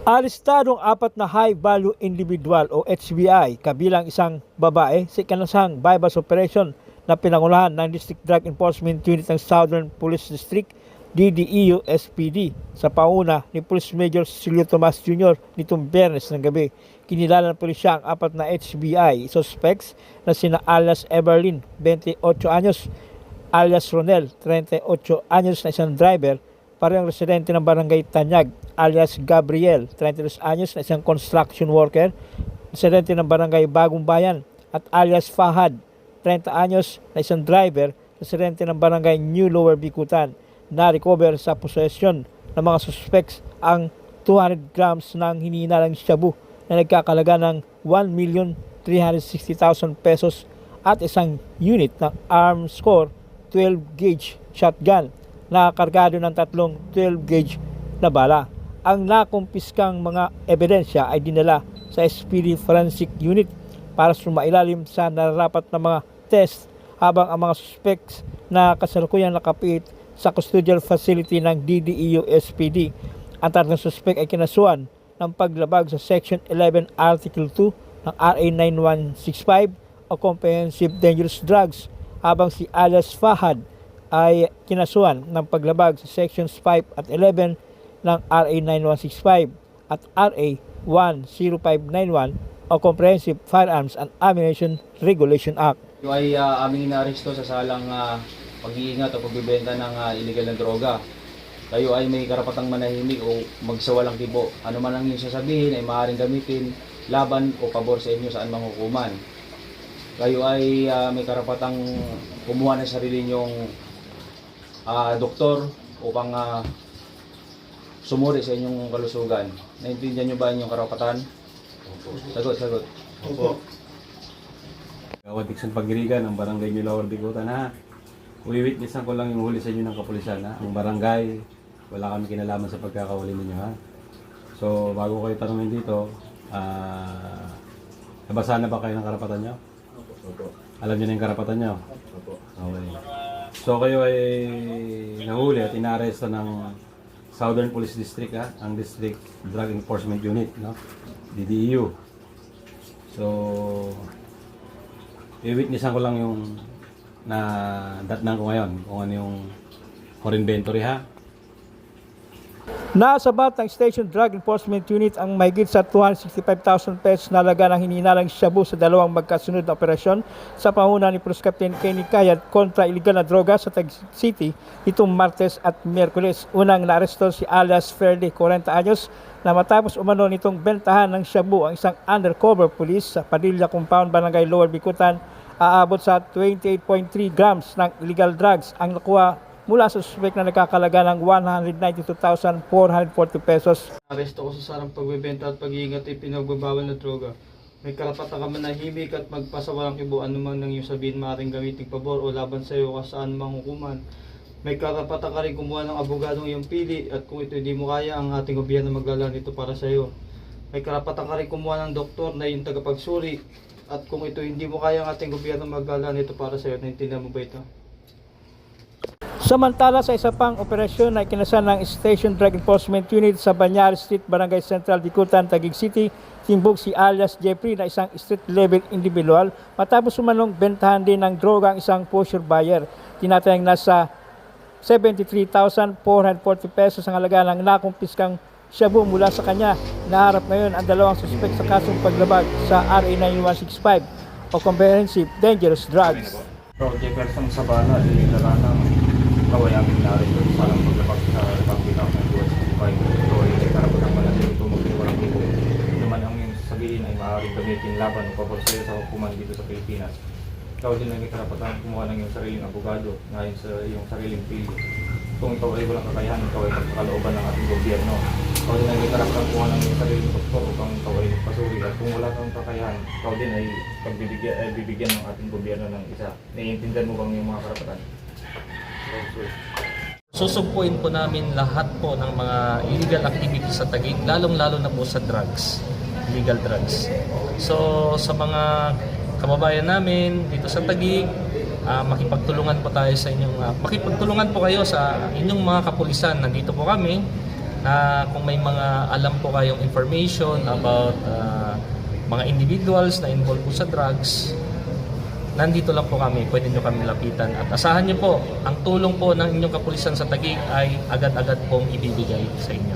Arestadong apat na high-value individual o HVI kabilang isang babae sa ikanasang bypass operation na pinangunahan ng District Drug Enforcement Unit ng Southern Police District DDEU SPD sa pauna ni Police Major Cecilio Tomas Jr. nitong Biyernes ng gabi. Kinilala ng pulisya ang apat na HBI suspects na sina alias Everlyn, 28 anyos, alias Ronel, 38 anyos na isang driver, parehong residente ng Barangay Tanyag, alias Gabriel, 32 anyos na isang construction worker, residente ng Barangay Bagong Bayan, at alias Fahad, 30 anyos na isang driver, residente ng Barangay New Lower Bikutan. Na-recover sa posesyon ng mga suspects ang 200 grams ng hinihinalang shabu na nagkakalaga ng 1,360,000 pesos at isang unit ng armed score 12 gauge shotgun na kargado ng tatlong 12 gauge na bala. Ang nakumpiskang mga ebidensya ay dinala sa SPD Forensic Unit para sumailalim sa nararapat na mga test habang ang mga suspects na kasalukuyang nakapiit sa custodial facility ng DDEU SPD. Ang tatlong suspect ay kinasuhan ng paglabag sa Section 11 Article 2 ng RA 9165 o Comprehensive Dangerous Drugs, habang si alias Fahad ay kinasuhan ng paglabag sa Sections 5 at 11 ng RA 9165 at RA 10591 o Comprehensive Firearms and Ammunition Regulation Act. Yung ay aming inaaresto sa salang pag-iingat o pagbibenta ng illegal na droga. Kayo ay may karapatang manahimik o magsawalang kibo. Ano man ang inyong sasabihin ay maaaring gamitin laban o pabor sa inyo saan mang hukuman. Kayo ay may karapatang kumuha ng sarili nyong doktor upang sumuri sa inyong kalusugan. Naintindihan nyo ba inyong karapatan? Sagot, sagot. Opo. Gawad Dixon Pagirigan ng Barangay New Lower Bikutan, ha. Uwi-witnessan ko lang yung huli sa inyo ng kapulisan, ha. Ang barangay, wala kami kinalaman sa pagkakahuli ninyo, ha. So, bago kayo tanongin dito, nabasahan na ba kayo ng karapatan nyo? Opo. Alam nyo na yung karapatan nyo? Opo. Okay. So, kayo ay nahuli at inaaresto ng Southern Police District, ha. Ang District Drug Enforcement Unit, no? DDEU. So, i-witnessan ko lang yung na datnan ko ngayon kung ano yung for inventory, ha. Nasabat ng Station Drug Enforcement Unit ang mahigit sa 265,000 pesos na halaga ng hinihinalang shabu sa dalawang magkasunod na operasyon sa panguna ni Police Captain Kenny Kayat kontra iligal na droga sa Taguig City itong Martes at Miyerkules. Unang naaresto si alias Ferdy, 40 anyos, na matapos umano nitong bentahan ng shabu ang isang undercover police sa Padilla Compound, Barangay Lower Bikutan. Aabot sa 28.3 grams ng illegal drugs ang nakuha mula sa suspect na nagkakalaga ng 192,440 pesos. Aresto ko sa sarang pagbebenta at pag-iingat ay pinagbabawal na droga. May karapatan ka manahimik at magpasawalang kibo anuman nang iyong sabihin maaaring gamitin pabor o laban sa iyo saan mang hukuman. May karapatan ka rin kumuha ng abogadong iyong pili at kung ito hindi mo kaya, ang ating gobyerno maglalaan nito para sa iyo. May karapatan ka rin kumuha ng doktor na iyong tagapagsuri at kung ito hindi mo kaya, ang ating gobyerno maglalaan nito para sa iyo. Naintindihan mo ba ito? Samantala, sa isa pang operasyon na ikinasan ng Station Drug Enforcement Unit sa Banyari Street, Barangay Central, Bikutan, Taguig City, timbog si alias Jeffrey na isang street-level individual matapos umanong bentahan din ng droga ang isang pusher buyer. Tinatayang nasa 73,440 pesos ang halaga ng nakumpiskang shabu mula sa kanya. Naharap ngayon ang dalawang suspect sa kasong paglabag sa RA 9165 o Comprehensive Dangerous Drugs. Jefferson Sabana, dinidala ng kawayan narin doon sa lang paglabag sa Republic of the US 55. So, ay karapatang manatili ito magsiwalang dito. Ito man ang yung sabihin ay maaaring gamitin laban o pabor sa hukuman dito sa Pilipinas. Ikaw din ay may karapatang kumuha ng iyong sariling abogado ngayon sa iyong sariling pili. Kung ikaw ay walang kakayahan, ikaw ay magpakalooban ng ating gobyerno. Ikaw din ay may karapatang kumuha ng iyong sariling doktor upang ikaw ay magpasuri. At kung wala kang kakayahan, ikaw din ay bibigyan ng ating gobyerno ng isa. Naiintindihan mo bang yung mga karapatan? Susumpuin po namin lahat po ng mga illegal activities sa Taguig, lalong-lalo na po sa drugs, illegal drugs. So sa mga kababayan namin dito sa Taguig, makipagtulungan po tayo sa inyong makipagtulungan po kayo sa inyong mga kapulisan. Nandito po kami na kung may mga alam po kayong information about mga individuals na involved po sa drugs, nandito lang po kami, pwede nyo kami lapitan. At asahan nyo po, ang tulong po ng inyong kapulisan sa Taguig ay agad-agad pong ibibigay sa inyo.